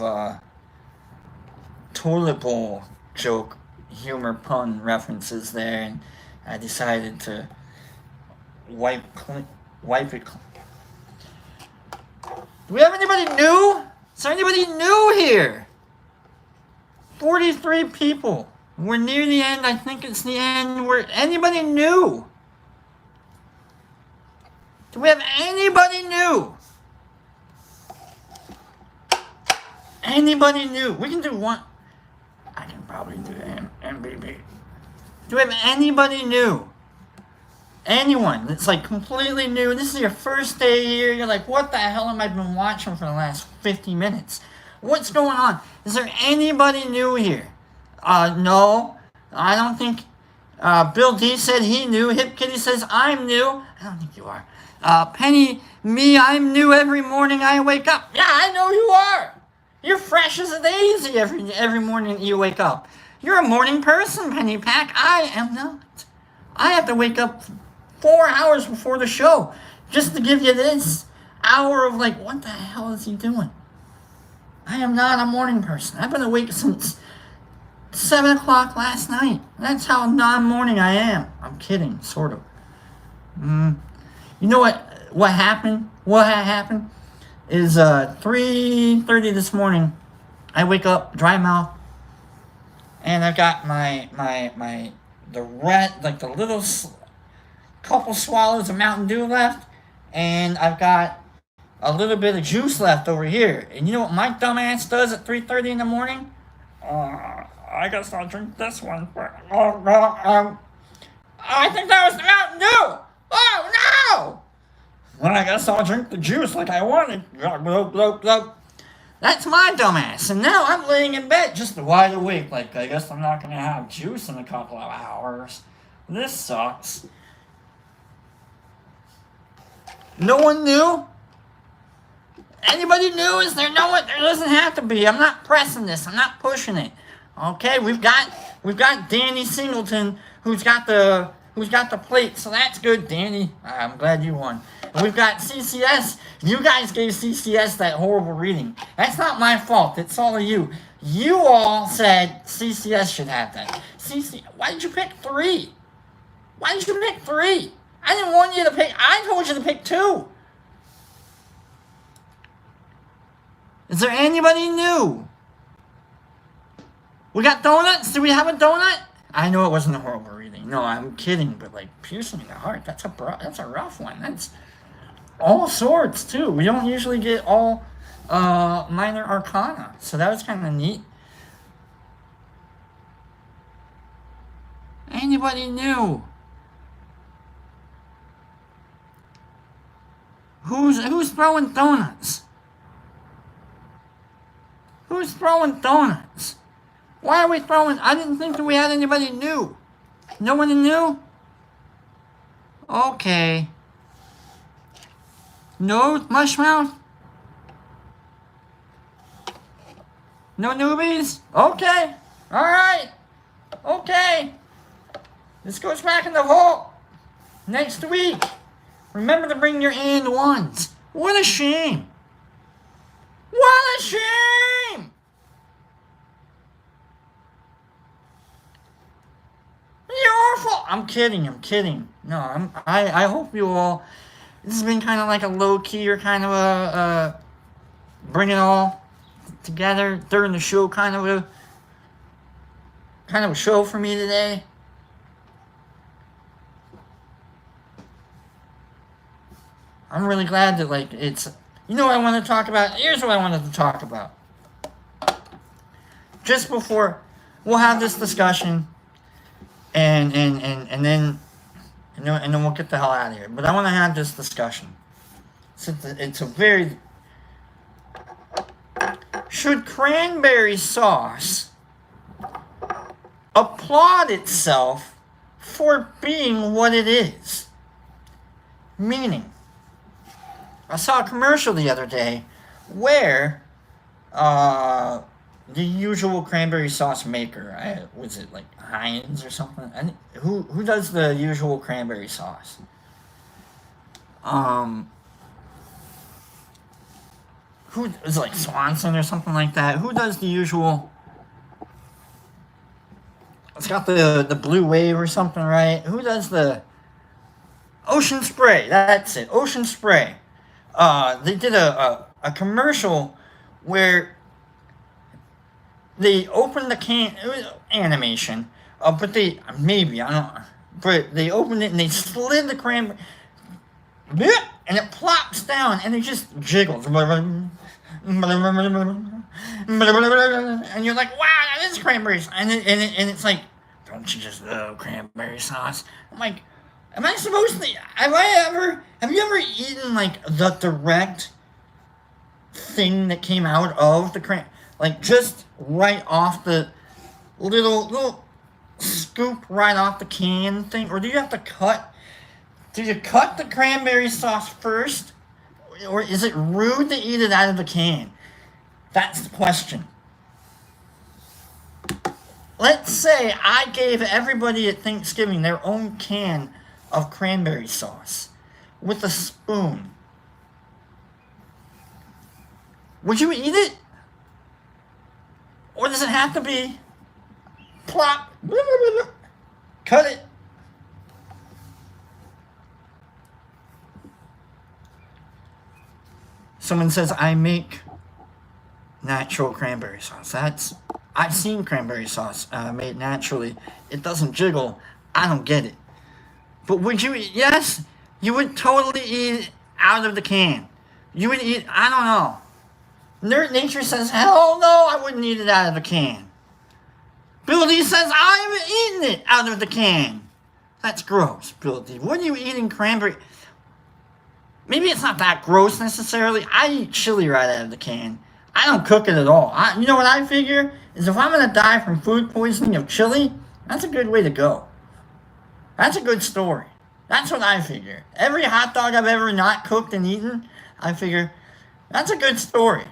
S1: toilet bowl joke, humor, pun references there, and I decided to wipe it. Do we have anybody new? Is there anybody new here? 43 people. We're near the end. I think it's the end. Anybody new? Do we have anybody new? Anybody new? We can do one. I can probably do MBB. Do we have anybody new? Anyone that's like completely new? This is your first day here. You're like, what the hell have I been watching for the last 50 minutes? What's going on? Is there anybody new here? No. I don't think Bill D said he knew. Hip Kitty says I'm new. I don't think you are. Penny, me, I'm new every morning I wake up. Yeah, I know you are. You're fresh as a daisy every morning you wake up. You're a morning person, Penny Pack. I am not. I have to wake up 4 hours before the show just to give you this hour of like, what the hell is he doing? I am not a morning person. I've been awake since 7 o'clock last night. That's how non-morning I am. I'm kidding, sort of. You know what happened? What happened is 3:30 this morning. I wake up, dry mouth, and I've got the little couple swallows of Mountain Dew left, and I've got a little bit of juice left over here. And you know what my dumbass does at 3:30 in the morning? I guess I'll drink this one. I think that was the Mountain Dew. Oh no! Well, I guess I'll drink the juice like I wanted. That's my dumbass. And now I'm laying in bed just wide awake. Like, I guess I'm not going to have juice in a couple of hours. This sucks. No one knew? Anybody knew? Is there no one? There doesn't have to be. I'm not pressing this. I'm not pushing it. Okay, we've got Danny Singleton who's got the plate, so that's good, Danny. I'm glad you won. And we've got CCS. You guys gave CCS that horrible reading. That's not my fault. It's all of you. You all said CCS should have that. Why did you pick 3? Why did you pick 3? I didn't want you to pick. I told you to pick 2. Is there anybody new? We got donuts? Do we have a donut? I know it wasn't a horrible reading. No, I'm kidding, but like piercing the heart, that's a rough one. That's all sorts too. We don't usually get all minor arcana, so that was kind of neat. Anybody new? Who's throwing donuts? Who's throwing donuts? Why are we throwing? I didn't think that we had anybody new. No one new? Okay. No Mushmouth? No newbies? Okay. Alright. Okay. This goes back in the vault. Next week. Remember to bring your and ones. What a shame. What a shame! Your fault. I'm kidding. No, I hope you all. This has been kind of like a low key or kind of a bring it all together during the show kind of a show for me today. I'm really glad that like it's. You know what I want to talk about? Here's what I wanted to talk about. Just before we'll have this discussion. And then we'll get the hell out of here. But I want to have this discussion. It's a very... Should cranberry sauce applaud itself for being what it is? Meaning, I saw a commercial the other day where the usual cranberry sauce maker, was it like Heinz or something? Who does the usual cranberry sauce? Who is like Swanson or something like that? Who does the usual? It's got the Blue Wave or something, right? Who does the Ocean Spray? That's it, Ocean Spray. They did a commercial where they opened the can. It was animation, but they I don't know. But they opened it and they slid the cranberry, and it plops down and it just jiggles, and you're like, wow, that is cranberry sauce. And it's like, don't you just love cranberry sauce? I'm like, am I supposed to? Have you ever eaten like the direct thing that came out of the like just right off the little scoop right off the can thing? Or do you have to cut? Do you cut the cranberry sauce first? Or is it rude to eat it out of the can? That's the question. Let's say I gave everybody at Thanksgiving their own can of cranberry sauce with a spoon. Would you eat it? Or does it have to be plop, cut it? Someone says, I make natural cranberry sauce. I've seen cranberry sauce made naturally. It doesn't jiggle. I don't get it. But would you eat? Yes, you would totally eat it out of the can. You would eat, I don't know. Nerd Nature says, hell no, I wouldn't eat it out of the can. Bill D says, I haven't eaten it out of the can. That's gross, Bill D. What are you eating cranberry? Maybe it's not that gross necessarily. I eat chili right out of the can. I don't cook it at all. You know what I figure? Is if I'm going to die from food poisoning of chili, that's a good way to go. That's a good story. That's what I figure. Every hot dog I've ever not cooked and eaten, I figure, that's a good story.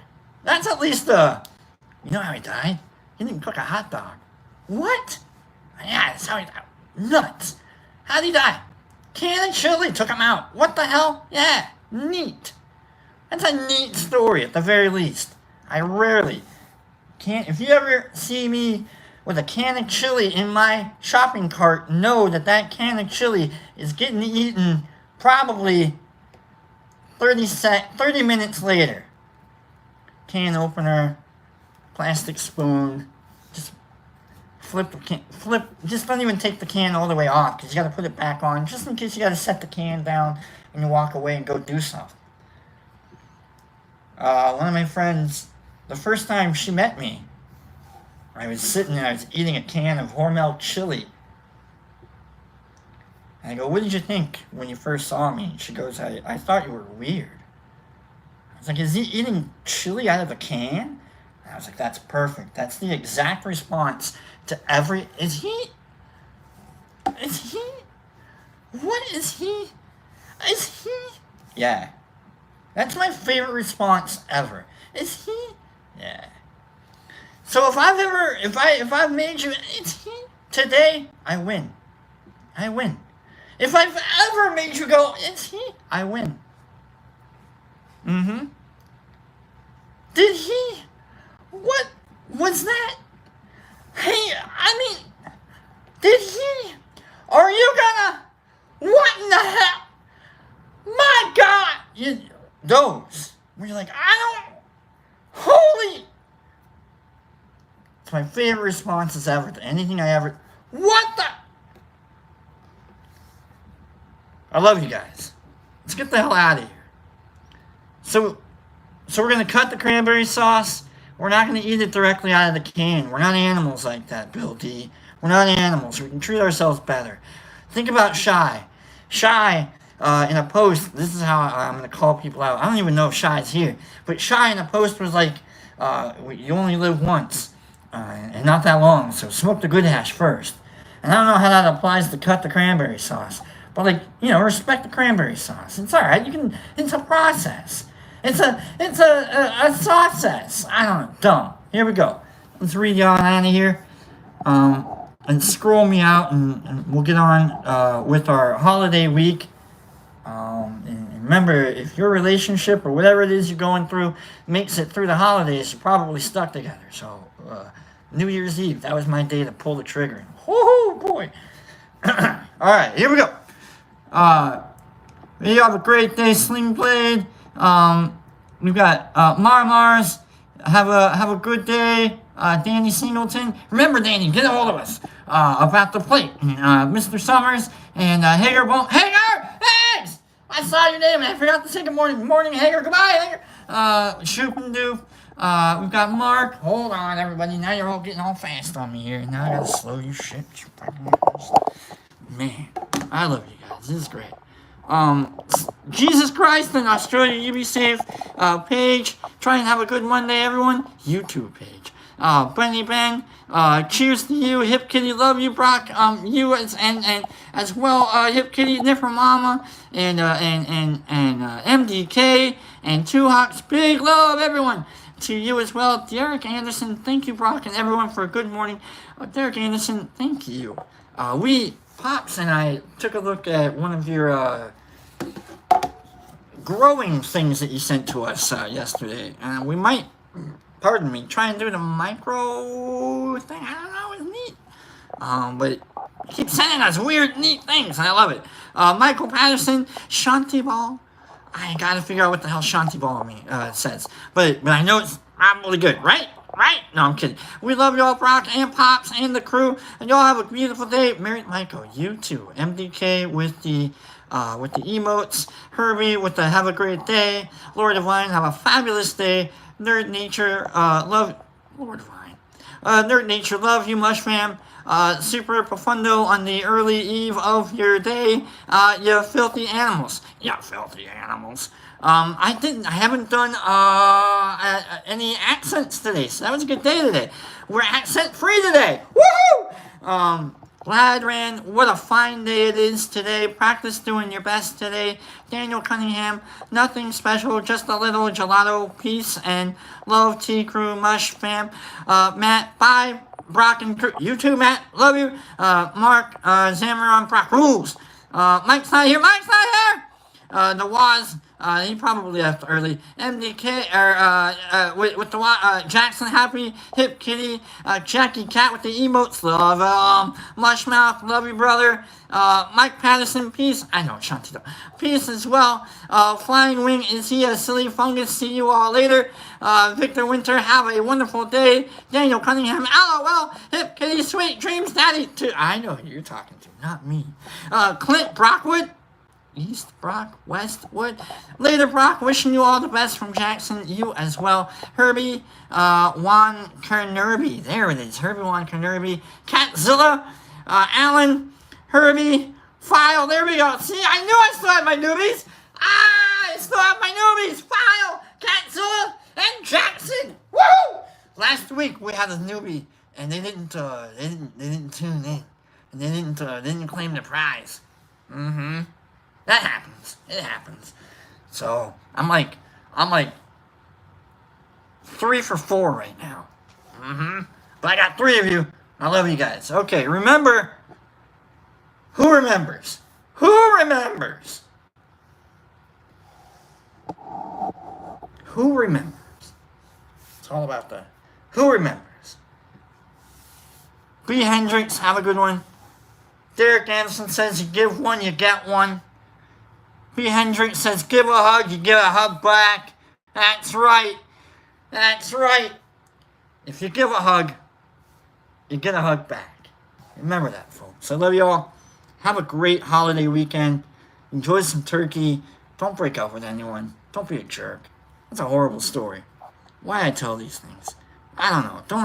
S1: That's at least you know how he died? He didn't cook a hot dog. What? Yeah, that's how he died. Nuts. How'd he die? Can of chili took him out. What the hell? Yeah, neat. That's a neat story at the very least. I rarely can't. If you ever see me with a can of chili in my shopping cart, know that that can of chili is getting eaten probably 30 minutes later. Can opener, plastic spoon, just just don't even take the can all the way off, because you got to put it back on, just in case you got to set the can down and you walk away and go do something. One of my friends, the first time she met me, I was sitting there, I was eating a can of Hormel chili. And I go, what did you think when you first saw me? She goes, I thought you were weird. I was like, is he eating chili out of a can? And I was like, that's perfect. That's the exact response to every... Is he... What is he... Is he... Yeah. That's my favorite response ever. Is he... Yeah. So if I've made you... Is he... Today, I win. I win. If I've ever made you go, is he... I win. Mm-hmm. Did he... What was that? Hey, I mean... Did he... Are you gonna... What in the hell? My God! Those. Where you're like, I don't... Holy... It's my favorite responses ever to anything I ever... What the... I love you guys. Let's get the hell out of here. So we're going to cut the cranberry sauce. We're not going to eat it directly out of the can. We're not animals like that, Bill D. We're not animals. We can treat ourselves better. Think about Shy. Shy, in a post, this is how I'm going to call people out. I don't even know if Shy's here. But Shy in a post was like, you only live once. And not that long, so smoke the good hash first. And I don't know how that applies to cut the cranberry sauce. But, like, you know, respect the cranberry sauce. It's alright. It's a process. It's a sauce. I don't know. Dumb. Here we go. Let's read y'all out of here. And scroll me out, and we'll get on with our holiday week. And remember, if your relationship or whatever it is you're going through makes it through the holidays, you're probably stuck together. So, New Year's Eve, that was my day to pull the trigger. Woohoo, boy. Alright, here we go. You have a great day, Sling Blade. We've got Mars. Have a good day, Danny Singleton. Remember, Danny, get a hold of us about the plate. Mr. Summers and Hager. Hager! Thanks! I saw your name and I forgot to say good morning. Morning, Hager. Goodbye, Hager. Shoop and Doof. We've got Mark. Hold on, everybody. Now you're all getting all fast on me here. Now I gotta slow you shit. Man, I love you guys. This is great. Jesus Christ in Australia, you be safe. Page, try and have a good Monday, everyone. YouTube page. Benny Ben, cheers to you. Hip Kitty, love you, Brock. You and as well, Hip Kitty, Nipper Mama, and MDK, and Two Hawks. Big love, everyone. To you as well, Derek Anderson. Thank you, Brock, and everyone for a good morning. Derek Anderson, thank you. Pops and I took a look at one of your growing things that you sent to us yesterday, and we might, pardon me, try and do the micro thing. I don't know, it's neat. But keep sending us weird, neat things. I love it. Michael Patterson, Shanti Ball. I gotta figure out what the hell Shanti Ball says. But I know it's probably good, right? Right? No, I'm kidding. We love y'all, Brock and Pops and the crew. And y'all have a beautiful day. Mary Michael, you too. MDK with the emotes. Herbie with the have a great day. Lord Divine, have a fabulous day. Nerd Nature, love Lord Divine. Nerd Nature, love you, Mush Fam. Super profundo on the early eve of your day. You filthy animals. You filthy animals. I haven't done any accents today, so that was a good day today. We're accent free today. Woohoo! Gladran, what a fine day it is today. Practice doing your best today. Daniel Cunningham, nothing special, just a little gelato, peace and love, T-Crew, Mush Fam. Matt, bye. Brock and crew. You too, Matt. Love you. Mark, Zamaron, Brock rules. Mike's not here. The Waz, he probably left early. MDK, with the Jackson Happy, Hip Kitty, Jackie Cat with the emotes, love, Mushmouth, love you, brother. Mike Patterson, peace. I know, Shanti though. Peace as well. Flying Wing, is he a silly fungus? See you all later. Victor Winter, have a wonderful day. Daniel Cunningham, LOL. Hip Kitty, sweet dreams, daddy. I know who you're talking to, not me. Clint Brockwood. East Brock, Westwood. Later, Brock, wishing you all the best from Jackson. You as well. Herbie, Juan Kernerby. There it is. Herbie Juan Kernerby. Catzilla, Alan, Herbie, File. There we go. See, I knew I still had my newbies. I still have my newbies. File, Catzilla, and Jackson. Woo! Last week we had a newbie, and they didn't tune in, and they didn't claim the prize. That happens. It happens. So I'm like 3 for 4 right now. But I got 3 of you. I love you guys. Okay, remember. Who remembers? Who remembers? Who remembers? It's all about the who remembers. B. Hendricks, have a good one. Derek Anderson says you give one, you get one. B. Hendricks says, give a hug, you get a hug back. That's right. That's right. If you give a hug, you get a hug back. Remember that, folks. I love you all. Have a great holiday weekend. Enjoy some turkey. Don't break up with anyone. Don't be a jerk. That's a horrible story. Why I tell these things? I don't know. Don't